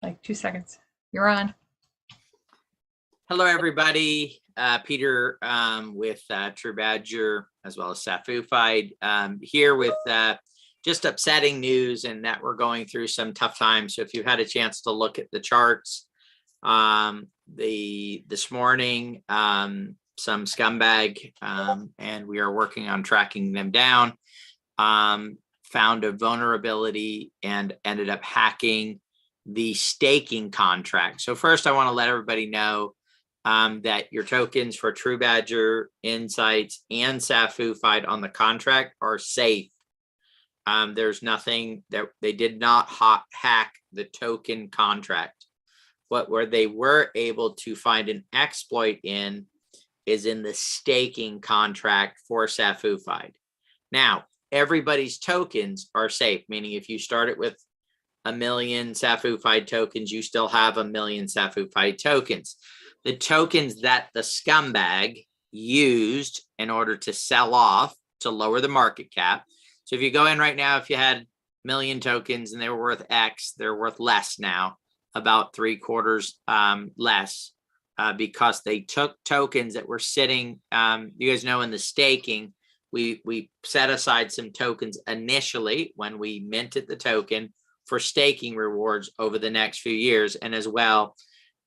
like 2 seconds. You're on. Hello, everybody. Peter with TruBadger as well as Safufied here with just upsetting news, and that we're going through some tough times. So if you had a chance to look at the charts this morning, some scumbag, and we are working on tracking them down, found a vulnerability and ended up hacking the staking contract. So first, I want to let everybody know that your tokens for TruBadger, Insights, and Safufied on the contract are safe. There's nothing that they did not hack the token contract. Where they were able to find an exploit in is in the staking contract for Safufied. Now, everybody's tokens are safe, meaning if you started with 1 million Safufied tokens, you still have 1 million Safufied tokens. The tokens that the scumbag used in order to sell off to lower the market cap. So if you go in right now, if you had 1 million tokens and they were worth X, they're worth less now, about 3/4 less, because they took tokens that were sitting. You guys know in the staking, we set aside some tokens initially when we minted the token for staking rewards over the next few years, and as well,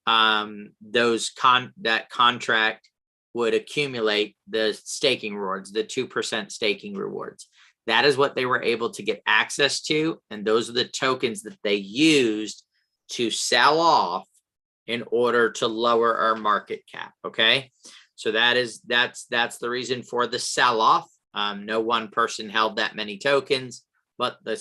that contract would accumulate the staking rewards, the 2% staking rewards. That is what they were able to get access to, and those are the tokens that they used to sell off in order to lower our market cap. Okay, so that's the reason for the sell-off. No one person held that many tokens, but the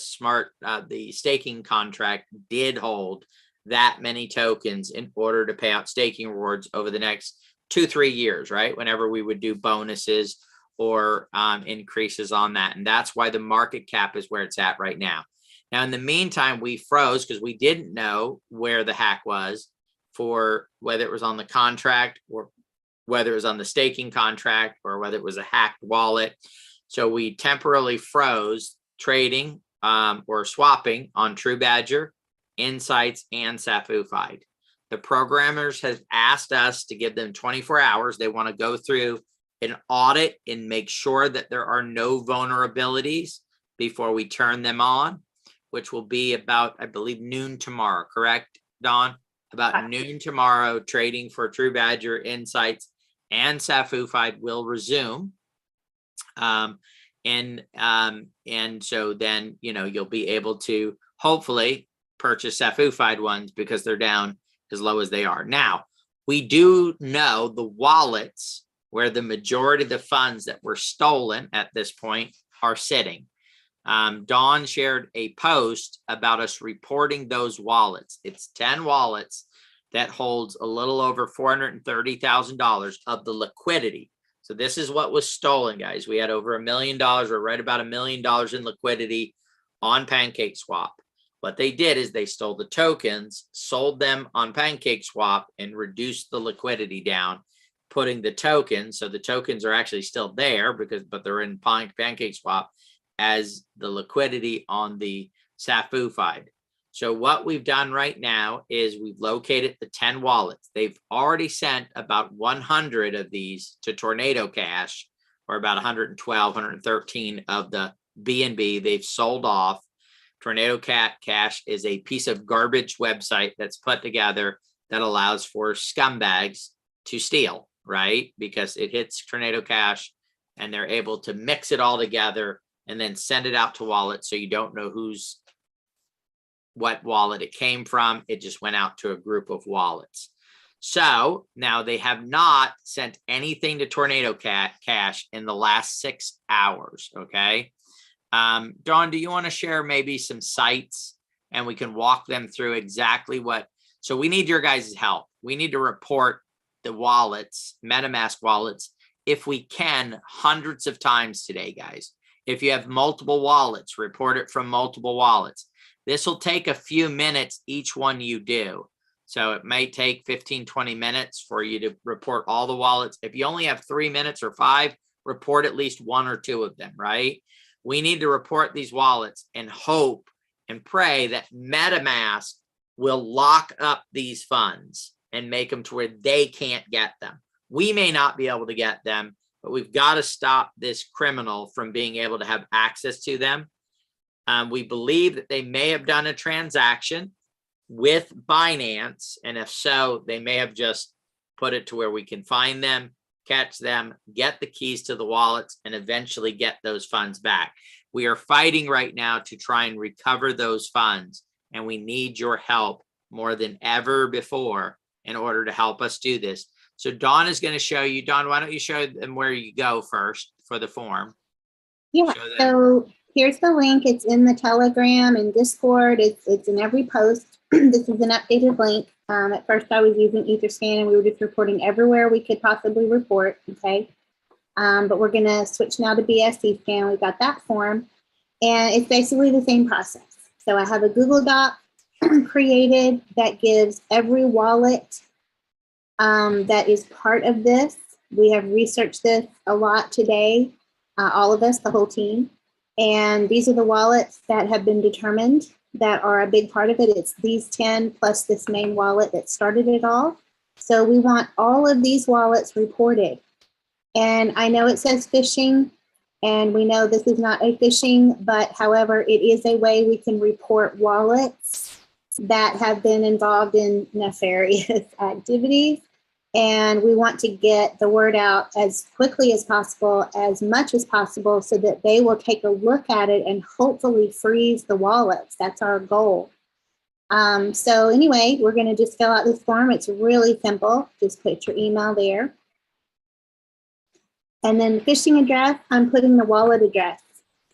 staking contract did hold that many tokens in order to pay out staking rewards over the next 2-3 years, right? Whenever we would do bonuses or increases on that. And that's why the market cap is where it's at right now. Now, in the meantime, we froze because we didn't know where the hack was, for whether it was on the contract or whether it was on the staking contract or whether it was a hacked wallet. So we temporarily froze trading or swapping on TruBadger, Insights, and Safufied. The programmers have asked us to give them 24 hours. They want to go through an audit and make sure that there are no vulnerabilities before we turn them on, which will be about, I believe, noon tomorrow. Correct, Dawn? About noon tomorrow, trading for TruBadger, Insights, and Safufied will resume. And so then, you'll be able to hopefully purchase Safufied ones because they're down as low as they are. Now, we do know the wallets where the majority of the funds that were stolen at this point are sitting. Dawn shared a post about us reporting those wallets. It's 10 wallets that holds a little over $430,000 of the liquidity. So this is what was stolen, guys. We had over $1 million, or right about $1 million in liquidity on PancakeSwap. What they did is they stole the tokens, sold them on PancakeSwap, and reduced the liquidity down, putting the tokens. So the tokens are actually still there but they're in PancakeSwap as the liquidity on the Safufied. So what we've done right now is we've located the 10 wallets. They've already sent about 100 of these to Tornado Cash, or about 112, 113 of the BNB they've sold off. Tornado Cash is a piece of garbage website that's put together that allows for scumbags to steal, right? Because it hits Tornado Cash and they're able to mix it all together and then send it out to wallets, so you don't know what wallet it came from. It just went out to a group of wallets. So now they have not sent anything to Tornado Cash in the last 6 hours. Okay. Dawn, do you want to share maybe some sites and we can walk them through exactly what? So we need your guys' help. We need to report the wallets, MetaMask wallets, if we can, hundreds of times today, guys. If you have multiple wallets, report it from multiple wallets. This will take a few minutes each one you do. So it may take 15-20 minutes for you to report all the wallets. If you only have 3 minutes or 5, report at least 1 or 2 of them, right? We need to report these wallets and hope and pray that MetaMask will lock up these funds and make them to where they can't get them. We may not be able to get them, but we've got to stop this criminal from being able to have access to them. We believe that they may have done a transaction with Binance, and if so, they may have just put it to where we can find them, catch them, get the keys to the wallets, and eventually get those funds back. We are fighting right now to try and recover those funds, and we need your help more than ever before in order to help us do this. So Dawn is going to show you. Dawn, why don't you show them where you go first for the form? Yeah, so here's the link. It's in the Telegram and Discord. It's in every post. This is an updated link. At first I was using Etherscan and we were just reporting everywhere we could possibly report, okay? But we're gonna switch now to BSC scan. We've got that form and it's basically the same process. So I have a Google Doc created that gives every wallet that is part of this. We have researched this a lot today, all of us, the whole team. And these are the wallets that have been determined that are a big part of it. It's these 10 plus this main wallet that started it all. So we want all of these wallets reported. And I know it says phishing, and we know this is not a phishing, but however, it is a way we can report wallets that have been involved in nefarious activities. And we want to get the word out as quickly as possible, as much as possible, so that they will take a look at it and hopefully freeze the wallets. That's our goal. So anyway, we're going to just fill out this form. It's really simple. Just put your email there. And then the phishing address, I'm putting the wallet address.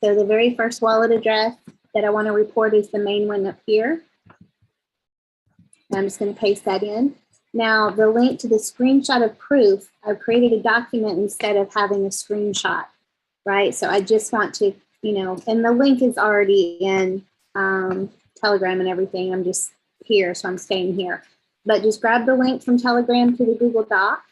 So the very first wallet address that I want to report is the main one up here. I'm just going to paste that in. Now, the link to the screenshot of proof, I've created a document instead of having a screenshot, right? So I just want to, you know, and the link is already in Telegram and everything. I'm just here, so I'm staying here. But just grab the link from Telegram to the Google Doc,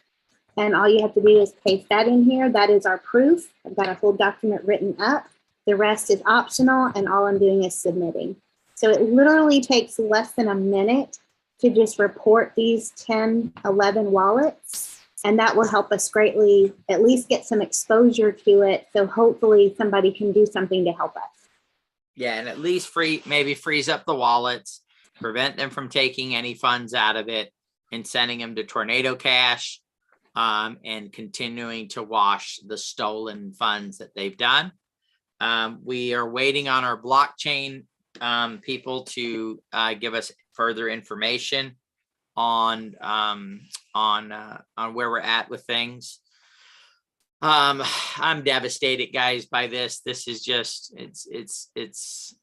and all you have to do is paste that in here. That is our proof. I've got a whole document written up. The rest is optional, and all I'm doing is submitting. So it literally takes less than a minute to just report these 10, 11 wallets. And that will help us greatly, at least get some exposure to it. So hopefully somebody can do something to help us. Yeah, and at least maybe freeze up the wallets, prevent them from taking any funds out of it and sending them to Tornado Cash, and continuing to wash the stolen funds that they've done. We are waiting on our blockchain people to give us further information on where we're at with things. I'm devastated, guys, by this. This is just it's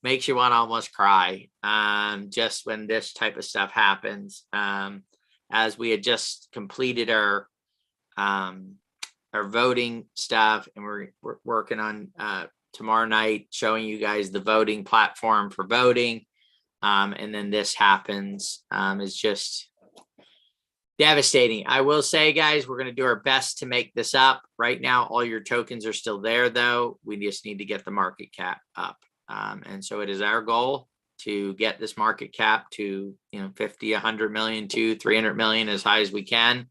makes you want to almost cry just when this type of stuff happens. As we had just completed our voting stuff, and we're working on tomorrow night showing you guys the voting platform for voting, and then this happens. It's just devastating. I will say, guys, we're going to do our best to make this up. Right now, all your tokens are still there, though. We just need to get the market cap up, and so it is our goal to get this market cap to 50, 100 million, to 300 million, as high as we can,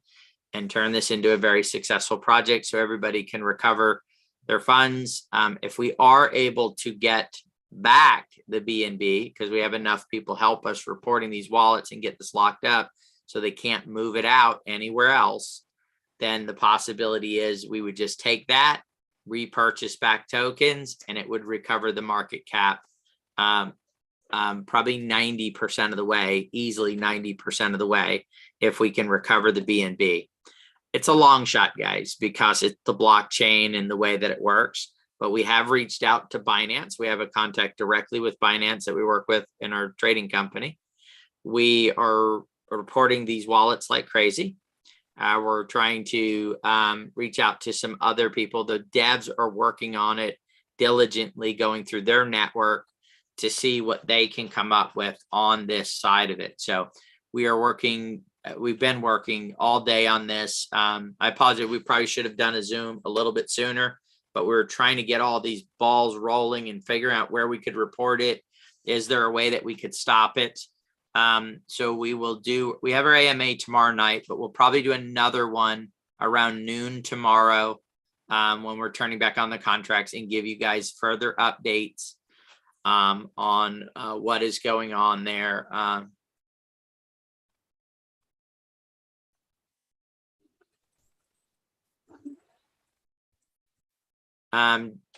and turn this into a very successful project so everybody can recover their funds. If we are able to get back the BNB, because we have enough people help us reporting these wallets and get this locked up so they can't move it out anywhere else, then the possibility is we would just take that, repurchase back tokens, and it would recover the market cap probably 90% of the way, easily 90% of the way, if we can recover the BNB. It's a long shot, guys, because it's the blockchain and the way that it works. But we have reached out to Binance. We have a contact directly with Binance that we work with in our trading company. We are reporting these wallets like crazy. We're trying to reach out to some other people. The devs are working on it diligently, going through their network to see what they can come up with on this side of it. So we are working. We've been working all day on this. I apologize. We probably should have done a Zoom a little bit sooner, but we were trying to get all these balls rolling and figuring out where we could report it. Is there a way that we could stop it? So we have our AMA tomorrow night, but we'll probably do another one around noon tomorrow when we're turning back on the contracts and give you guys further updates on what is going on there.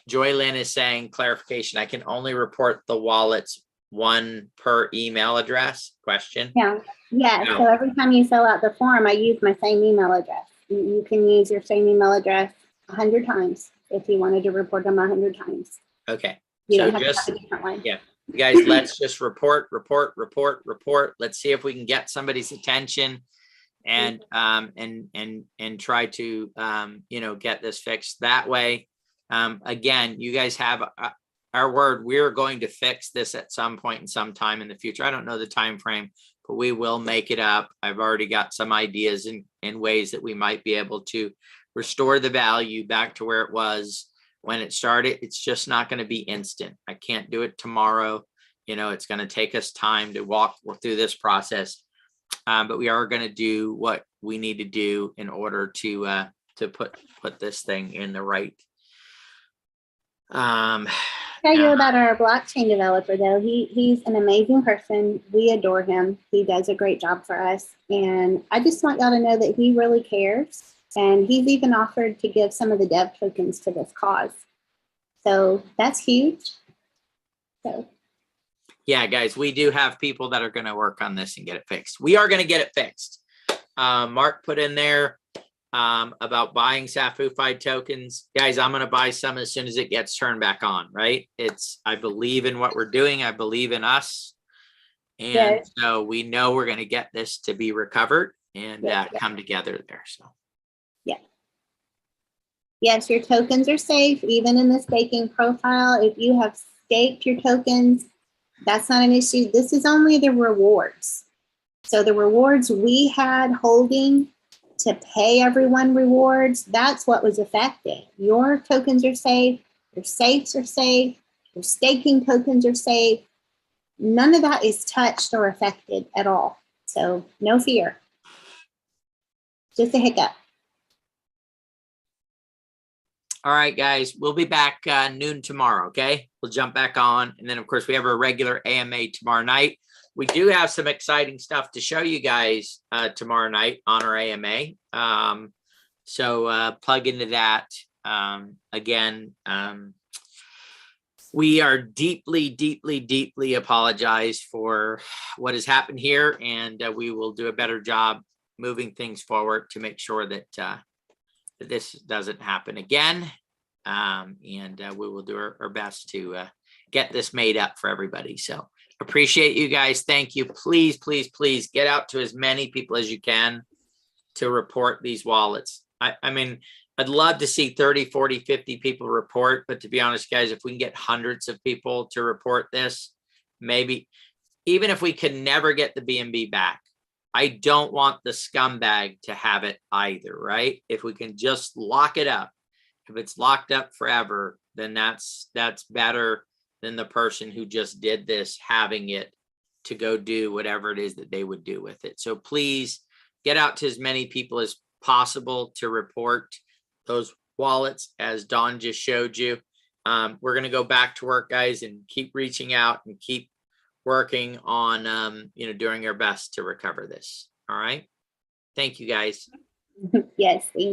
Joylyn is saying clarification. I can only report the wallets one per email address? Question. Yeah. No. So every time you fill out the form, I use my same email address. You can use your same email address 100 times if you wanted to report them 100 times. Okay. You So don't have just, to have a different one. yeah, guys, let's just report. Let's see if we can get somebody's attention and try to get this fixed that way. Again, you guys have our word. We're going to fix this at some point in some time in the future. I don't know the time frame, but we will make it up. I've already got some ideas in ways that we might be able to restore the value back to where it was when it started. It's just not going to be instant. I can't do it tomorrow. It's going to take us time to walk through this process. But we are going to do what we need to do in order to put this thing in the right. Tell you about our blockchain developer though. He's an amazing person. We adore him. He does a great job for us. And I just want y'all to know that he really cares. And he's even offered to give some of the dev tokens to this cause. So that's huge. So yeah, guys, we do have people that are going to work on this and get it fixed. We are going to get it fixed. Mark put in there about buying SAFUFI tokens. Guys, I'm going to buy some as soon as it gets turned back on, right? I believe in what we're doing. I believe in us. And yes. So we know we're going to get this to be recovered and come together there. So. Yeah. Yes, your tokens are safe, even in the staking profile. If you have staked your tokens, that's not an issue. This is only the rewards. So the rewards we had holding to pay everyone rewards, that's what was affected. Your tokens are safe, your safes are safe, your staking tokens are safe. None of that is touched or affected at all. So no fear. Just a hiccup. All right, guys, we'll be back noon tomorrow, okay? We'll jump back on. And then, of course, we have our regular AMA tomorrow night. We do have some exciting stuff to show you guys tomorrow night on our AMA. So plug into that. Again, we are deeply apologize for what has happened here. And we will do a better job moving things forward to make sure that this doesn't happen again. And we will do our best to get this made up for everybody. So appreciate you guys. Thank you. Please get out to as many people as you can to report these wallets. I mean, I'd love to see 30, 40, 50 people report, but to be honest, guys, if we can get hundreds of people to report this, maybe even if we can never get the BNB back, I don't want the scumbag to have it either, right? If we can just lock it up, if it's locked up forever, then that's better than the person who just did this having it to go do whatever it is that they would do with it. So please get out to as many people as possible to report those wallets as Dawn just showed you. We're going to go back to work, guys, and keep reaching out and keep working on, doing our best to recover this. All right. Thank you, guys. Yes.